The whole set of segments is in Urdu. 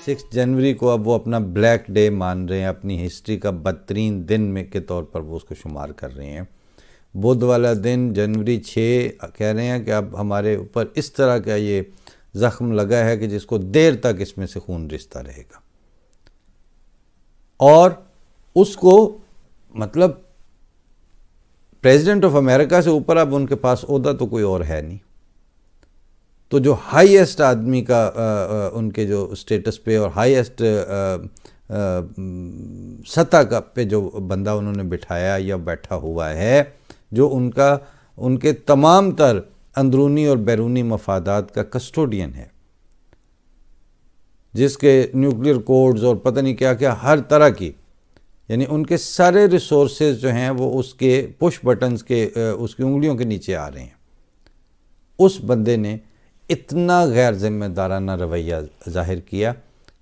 سکس جنوری کو اب وہ اپنا بلیک ڈے مان رہے ہیں، اپنی ہسٹری کا بدترین دن میں کے طور پر وہ اس کو شمار کر رہے ہیں۔ بدھ والا دن جنوری 6 کہہ رہے ہیں کہ اب ہمارے اوپر اس طرح کا یہ زخم لگا ہے کہ جس کو دیر تک اس میں سے خون رستا رہے گا، اور اس کو مطلب پریزیڈنٹ آف امریکہ سے اوپر اب ان کے پاس عہدہ تو کوئی اور ہے نہیں، تو جو ہائیسٹ آدمی کا ان کے جو اسٹیٹس پہ اور ہائیسٹ سطح کا پہ جو بندہ انہوں نے بٹھایا یا بیٹھا ہوا ہے، جو ان کے تمام تر اندرونی اور بیرونی مفادات کا کسٹوڈین ہے، جس کے نیوکلیر کوڈز اور پتہ نہیں کیا کیا ہر طرح کی، یعنی ان کے سارے ریسورسز جو ہیں وہ اس کے پش بٹنز کے اس کی انگلیوں کے نیچے آ رہے ہیں، اس بندے نے اتنا غیر ذمہ دارانہ رویہ ظاہر کیا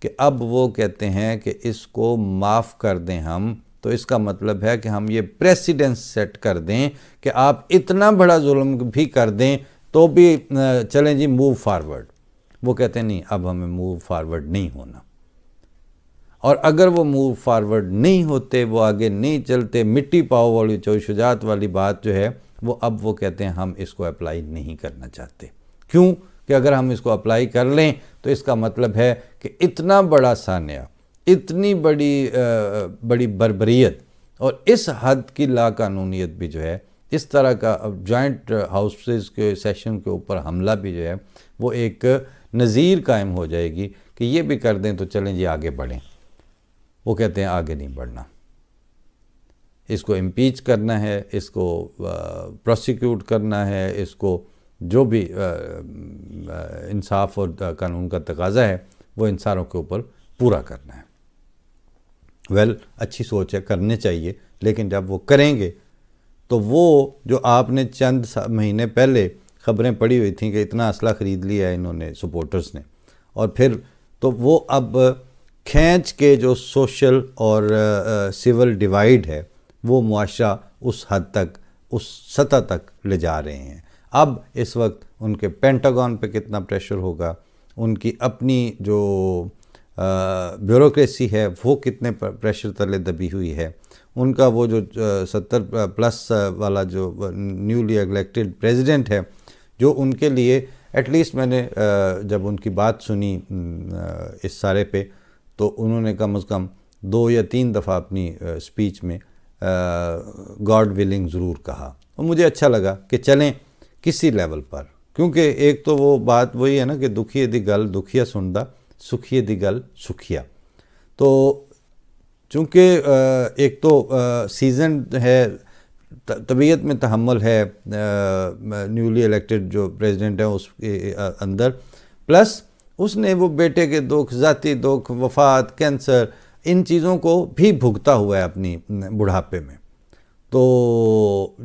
کہ اب وہ کہتے ہیں کہ اس کو معاف کر دیں ہم، تو اس کا مطلب ہے کہ ہم یہ پریسیڈنس سیٹ کر دیں کہ آپ اتنا بڑا ظلم بھی کر دیں تو بھی چلیں جی موو فارورڈ۔ وہ کہتے ہیں نہیں، اب ہمیں موو فارورڈ نہیں ہونا، اور اگر وہ موو فارورڈ نہیں ہوتے، وہ آگے نہیں چلتے، مٹی پاؤ والی شجاعت والی بات جو ہے وہ اب وہ کہتے ہیں ہم اس کو اپلائی نہیں کرنا چاہتے۔ کیوں کہ اگر ہم اس کو اپلائی کر لیں تو اس کا مطلب ہے کہ اتنا بڑا سانحہ، اتنی بڑی بربریت اور اس حد کی لا قانونیت بھی جو ہے، اس طرح کا جوائنٹ ہاؤسز کے سیشن کے اوپر حملہ بھی جو ہے وہ ایک نظیر قائم ہو جائے گی کہ یہ بھی کر دیں تو چلیں جی آگے بڑھیں۔ وہ کہتے ہیں آگے نہیں بڑھنا، اس کو امپیچ کرنا ہے، اس کو پروسیکیوٹ کرنا ہے، اس کو جو بھی انصاف اور قانون کا تقاضا ہے وہ ان ساروں کے اوپر پورا کرنا ہے۔ اچھی سوچ ہے، کرنے چاہیے، لیکن جب وہ کریں گے تو وہ جو آپ نے چند مہینے پہلے خبریں پڑھی ہوئی تھیں کہ اتنا اسلحہ خرید لیا ہے انہوں نے سپورٹرز نے، اور پھر تو وہ اب کھینچ کے جو سوشل اور سول ڈیوائیڈ ہے وہ معاشرہ اس حد تک، اس سطح تک لے جا رہے ہیں۔ اب اس وقت ان کے پینٹاگون پہ کتنا پریشر ہوگا، ان کی اپنی جو بیوروکریسی ہے وہ کتنے پریشر تلے دبی ہوئی ہے، ان کا وہ جو 70+ والا جو نیولی الیکٹڈ پریزیڈنٹ ہے، جو ان کے لیے ایٹ لیسٹ میں نے جب ان کی بات سنی اس سارے پہ، تو انہوں نے کم از کم 2 یا 3 دفعہ اپنی سپیچ میں گاڈ ولنگ ضرور کہا، اور مجھے اچھا لگا کہ چلیں کسی لیول پر، کیونکہ ایک تو وہ بات وہی ہے نا کہ دکھیے دی گل دکھیا سندا، سکھیے دی گل سکھیا، تو چونکہ ایک تو سیزن ہے، طبیعت میں تحمل ہے نیولی الیکٹڈ جو پریزیڈنٹ ہے اس کے اندر، پلس اس نے وہ بیٹے کے دکھ، ذاتی دکھ، وفات، کینسر، ان چیزوں کو بھی بھگتا ہوا ہے اپنی بڑھاپے میں، تو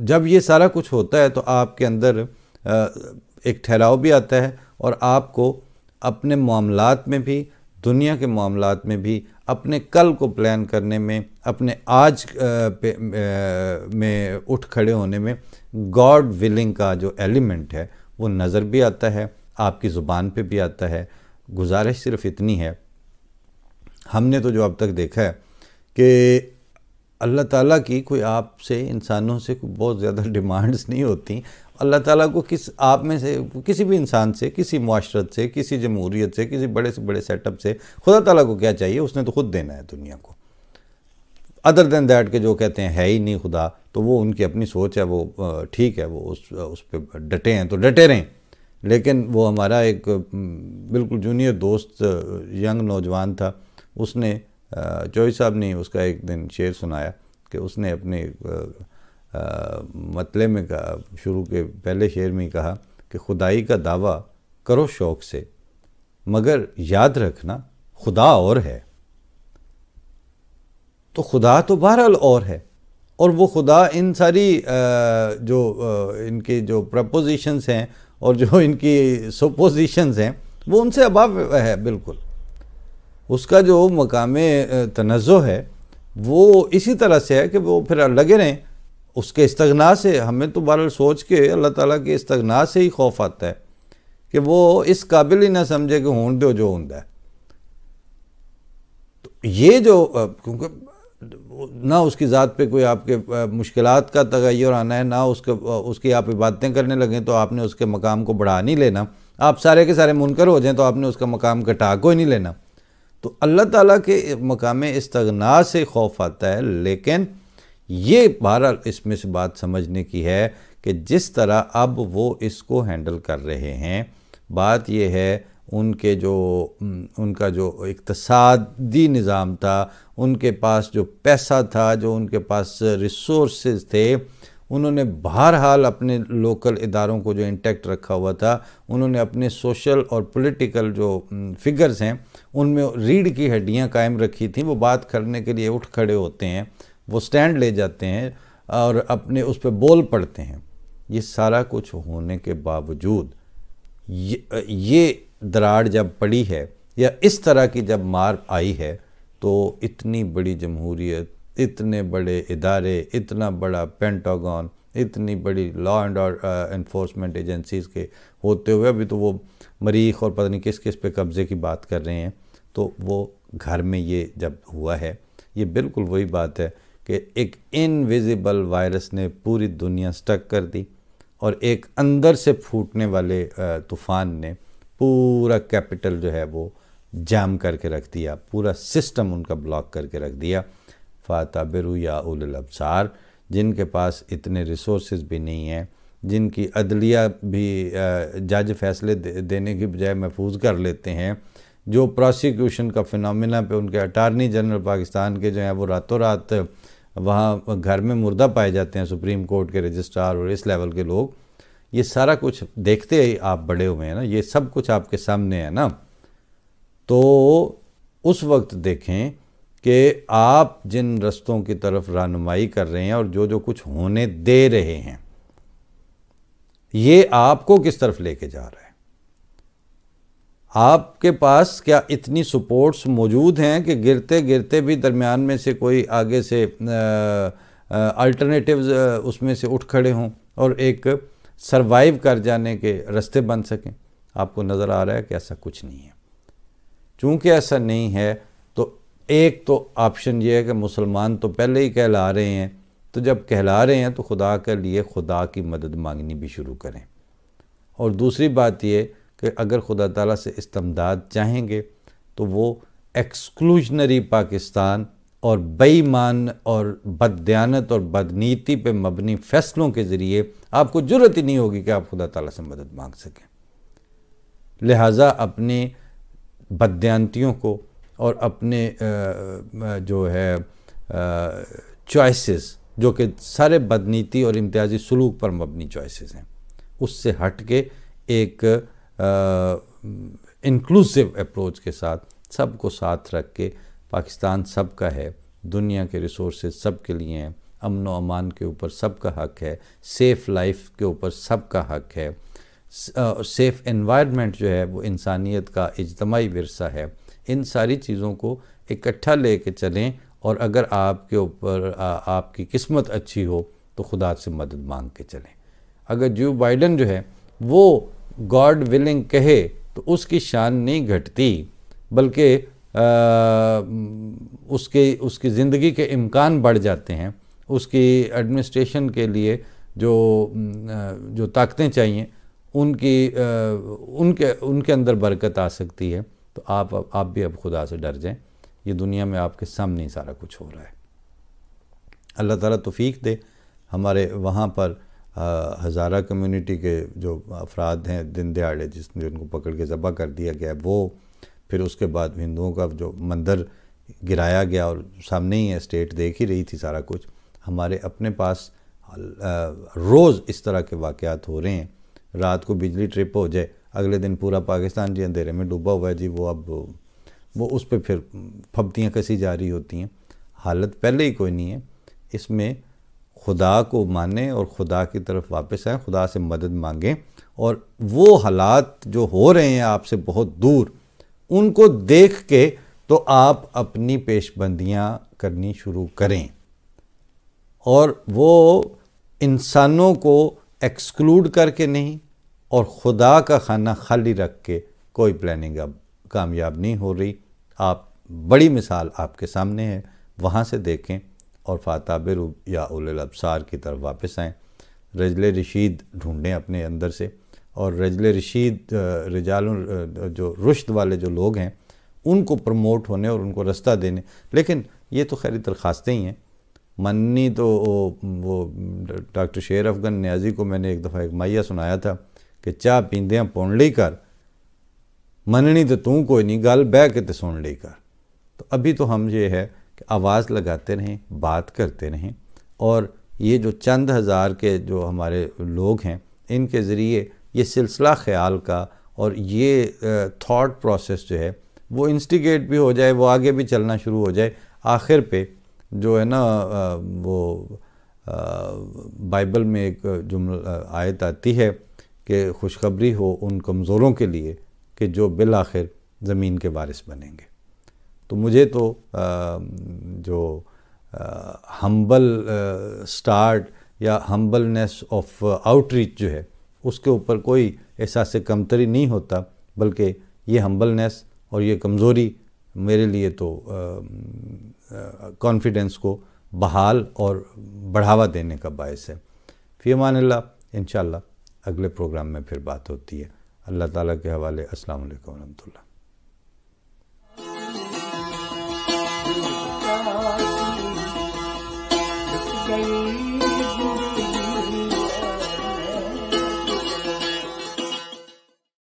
جب یہ سارا کچھ ہوتا ہے تو آپ کے اندر ایک ٹھہراؤ بھی آتا ہے، اور آپ کو اپنے معاملات میں بھی، دنیا کے معاملات میں بھی، اپنے کل کو پلان کرنے میں، اپنے آج میں اٹھ کھڑے ہونے میں گاڈ ولنگ کا جو ایلیمنٹ ہے وہ نظر بھی آتا ہے، آپ کی زبان پہ بھی آتا ہے۔ گزارش صرف اتنی ہے، ہم نے تو جو اب تک دیکھا ہے کہ اللہ تعالیٰ کی کوئی آپ سے، انسانوں سے کوئی بہت زیادہ ڈیمانڈز نہیں ہوتی۔ اللہ تعالیٰ کو آپ میں سے کسی بھی انسان سے، کسی معاشرت سے، کسی جمہوریت سے، کسی بڑے سے بڑے سیٹ اپ سے، خدا تعالیٰ کو کیا چاہیے؟ اس نے تو خود دینا ہے دنیا کو۔ ادر دین دیٹ کہ جو کہتے ہیں ہے ہی نہیں خدا، تو وہ ان کی اپنی سوچ ہے، وہ ٹھیک ہے، وہ اس پہ ڈٹے ہیں تو ڈٹے رہیں، لیکن وہ ہمارا ایک بالکل جونیئر دوست ینگ نوجوان تھا، اس نے چوہی صاحب نے اس کا ایک دن شعر سنایا کہ اس نے اپنے مطلع میں کہا، شروع کے پہلے شعر میں کہا کہ خدائی کا دعویٰ کرو شوق سے، مگر یاد رکھنا خدا اور ہے۔ تو خدا تو بہرحال اور ہے، اور وہ خدا ان ساری جو ان کی جو پرپوزیشنز ہیں اور جو ان کی سپوزیشنز ہیں وہ ان سے ابو ہے بالکل۔ اس کا جو مقام تنزہ ہے وہ اسی طرح سے ہے کہ وہ پھر لگے رہیں اس کے استغنا سے ہمیں تو بہرحال سوچ کے اللہ تعالیٰ کے استغنا سے ہی خوف آتا ہے کہ وہ اس قابل ہی نہ سمجھے کہ ہون دو جو ہوندا ہے. تو یہ جو کیونکہ نہ اس کی ذات پہ کوئی آپ کے مشکلات کا تغیر آنا ہے، نہ اس کی آپ عبادتیں کرنے لگیں تو آپ نے اس کے مقام کو بڑھا نہیں لینا، آپ سارے کے سارے منکر ہو جائیں تو آپ نے اس کا مقام گھٹا کو ہی نہیں لینا. تو اللہ تعالیٰ کے مقام استغنا سے خوف آتا ہے. لیکن یہ بہرحال اس میں سے بات سمجھنے کی ہے کہ جس طرح اب وہ اس کو ہینڈل کر رہے ہیں، بات یہ ہے ان کا جو اقتصادی نظام تھا، ان کے پاس جو پیسہ تھا، جو ان کے پاس ریسورسز تھے، انہوں نے بہرحال اپنے لوکل اداروں کو جو انٹیکٹ رکھا ہوا تھا، انہوں نے اپنے سوشل اور پولیٹیکل جو فگرز ہیں ان میں ریڑھ کی ہڈیاں قائم رکھی تھیں. وہ بات کرنے کے لیے اٹھ کھڑے ہوتے ہیں، وہ سٹینڈ لے جاتے ہیں اور اپنے اس پہ بول پڑتے ہیں. یہ سارا کچھ ہونے کے باوجود یہ دراڑ جب پڑی ہے یا اس طرح کی جب مار آئی ہے تو اتنی بڑی جمہوریت، اتنے بڑے ادارے، اتنا بڑا پینٹاگون، اتنی بڑی لا اینڈ انفورسمنٹ ایجنسیز کے ہوتے ہوئے ابھی تو وہ مریخ اور پتہ نہیں کس کس پہ قبضے کی بات کر رہے ہیں. تو وہ گھر میں یہ جب ہوا ہے، یہ بالکل وہی بات ہے کہ ایک انویزیبل وائرس نے پوری دنیا سٹک کر دی اور ایک اندر سے پھوٹنے والے طوفان نے پورا کیپٹل جو ہے وہ جام کر کے رکھ دیا، پورا سسٹم ان کا بلاک کر کے رکھ دیا. فَاعْتَبِرُوا يَا أُولِي الْأَبْصَارِ، جن کے پاس اتنے ریسورسز بھی نہیں ہیں، جن کی عدلیہ بھی جج فیصلے دینے کی بجائے محفوظ کر لیتے ہیں، جو پروسیکیوشن کا فنامنا پہ ان کے اٹارنی جنرل پاکستان کے جو ہیں وہ راتوں رات وہاں گھر میں مردہ پائے جاتے ہیں، سپریم کورٹ کے رجسٹرار اور اس لیول کے لوگ. یہ سارا کچھ دیکھتے ہی آپ بڑے ہوئے ہیں نا، یہ سب کچھ آپ کے سامنے ہے نا. تو اس وقت دیکھیں کہ آپ جن رستوں کی طرف رہنمائی کر رہے ہیں اور جو کچھ ہونے دے رہے ہیں، یہ آپ کو کس طرف لے کے جا رہا ہے. آپ کے پاس کیا اتنی سپورٹس موجود ہیں کہ گرتے گرتے بھی درمیان میں سے کوئی آگے سے الٹرنیٹیوز اس میں سے اٹھ کھڑے ہوں اور ایک سروائیو کر جانے کے رستے بن سکیں؟ آپ کو نظر آ رہا ہے کہ ایسا کچھ نہیں ہے. چونکہ ایسا نہیں ہے تو ایک تو آپشن یہ ہے کہ مسلمان تو پہلے ہی کہلا رہے ہیں، تو جب کہلا رہے ہیں تو خدا کے لیے خدا کی مدد مانگنی بھی شروع کریں. اور دوسری بات یہ کہ اگر خدا تعالیٰ سے استمداد چاہیں گے تو وہ ایکسکلوژنری پاکستان اور بے ایمان اور بددیانت اور بدنیتی پہ مبنی فیصلوں کے ذریعے آپ کو جرأت ہی نہیں ہوگی کہ آپ خدا تعالیٰ سے مدد مانگ سکیں. لہٰذا اپنی بددیانتیوں کو اور اپنے جو ہے چوائسز جو کہ سارے بدنیتی اور امتیازی سلوک پر مبنی چوائسز ہیں، اس سے ہٹ کے ایک انکلوسیو اپروچ کے ساتھ سب کو ساتھ رکھ کے پاکستان سب کا ہے، دنیا کے ریسورسز سب کے لیے ہیں، امن و امان کے اوپر سب کا حق ہے، سیف لائف کے اوپر سب کا حق ہے، سیف انوائرمنٹ جو ہے وہ انسانیت کا اجتماعی ورثہ ہے. ان ساری چیزوں کو اکٹھا لے کے چلیں اور اگر آپ کے اوپر آپ کی قسمت اچھی ہو تو خدا سے مدد مانگ کے چلیں. اگر جو بائیڈن جو ہے وہ گاڈ ولنگ کہے تو اس کی شان نہیں گھٹتی، بلکہ اس کی زندگی کے امکان بڑھ جاتے ہیں. اس کی ایڈمنسٹریشن کے لیے جو طاقتیں چاہیے ان کے اندر برکت آ سکتی ہے. تو آپ بھی اب خدا سے ڈر جائیں. یہ دنیا میں آپ کے سامنے ہی سارا کچھ ہو رہا ہے. اللہ تعالیٰ توفیق دے. ہمارے وہاں پر ہزارہ کمیونٹی کے جو افراد ہیں دن دہاڑے جن کو پکڑ کے ذبح کر دیا گیا، وہ پھر اس کے بعد ہندوؤں کا جو مندر گرایا گیا اور سامنے ہی ہے، اسٹیٹ دیکھ ہی رہی تھی سارا کچھ. ہمارے اپنے پاس روز اس طرح کے واقعات ہو رہے ہیں. رات کو بجلی ٹرپ ہو جائے، اگلے دن پورا پاکستان جی اندھیرے میں ڈوبا ہوا ہے جی. وہ اس پہ پھر پھبتیاں کسی جا رہی ہوتی ہیں. حالت پہلے ہی کوئی نہیں ہے. اس میں خدا کو مانیں اور خدا کی طرف واپس آئیں، خدا سے مدد مانگیں، اور وہ حالات جو ہو رہے ہیں آپ سے بہت دور، ان کو دیکھ کے تو آپ اپنی پیش بندیاں کرنی شروع کریں. اور وہ انسانوں کو ایکسکلوڈ کر کے نہیں اور خدا کا خانہ خالی رکھ کے کوئی پلاننگ اب کامیاب نہیں ہو رہی. آپ بڑی مثال آپ کے سامنے ہے، وہاں سے دیکھیں اور فاتعبروا یا اولی الابصار کی طرف واپس آئیں. رجل رشید ڈھونڈیں اپنے اندر سے، اور رجل رشید رجال جو رشد والے جو لوگ ہیں ان کو پروموٹ ہونے اور ان کو رستہ دینے. لیکن یہ تو خیری درخواستیں ہی ہیں. مننی تو وہ ڈاکٹر شیر افغان نیازی کو میں نے ایک دفعہ ایک مائیہ سنایا تھا کہ چاہ پیندیاں پون لی کر، مننی تو کوئی نہیں، گل بہ کے تے سن لی کر. تو ابھی تو ہم یہ ہے کہ آواز لگاتے رہیں، بات کرتے رہیں، اور یہ جو چند ہزار کے جو ہمارے لوگ ہیں ان کے ذریعے یہ سلسلہ خیال کا اور یہ تھاٹ پروسیس جو ہے وہ انسٹیگیٹ بھی ہو جائے، وہ آگے بھی چلنا شروع ہو جائے. آخر پہ جو ہے نا وہ بائبل میں ایک آیت آتی ہے کہ خوشخبری ہو ان کمزوروں کے لیے کہ جو بالآخر زمین کے وارث بنیں گے. تو مجھے تو جو ہمبل سٹارٹ یا ہمبلنس آف آؤٹ ریچ جو ہے اس کے اوپر کوئی احساس کمتری نہیں ہوتا، بلکہ یہ ہمبلنس اور یہ کمزوری میرے لیے تو کانفیڈنس کو بحال اور بڑھاوا دینے کا باعث ہے. فی امان اللہ. انشاءاللہ اگلے پروگرام میں پھر بات ہوتی ہے. اللہ تعالیٰ کے حوالے. السلام علیکم ورحمۃ اللہ.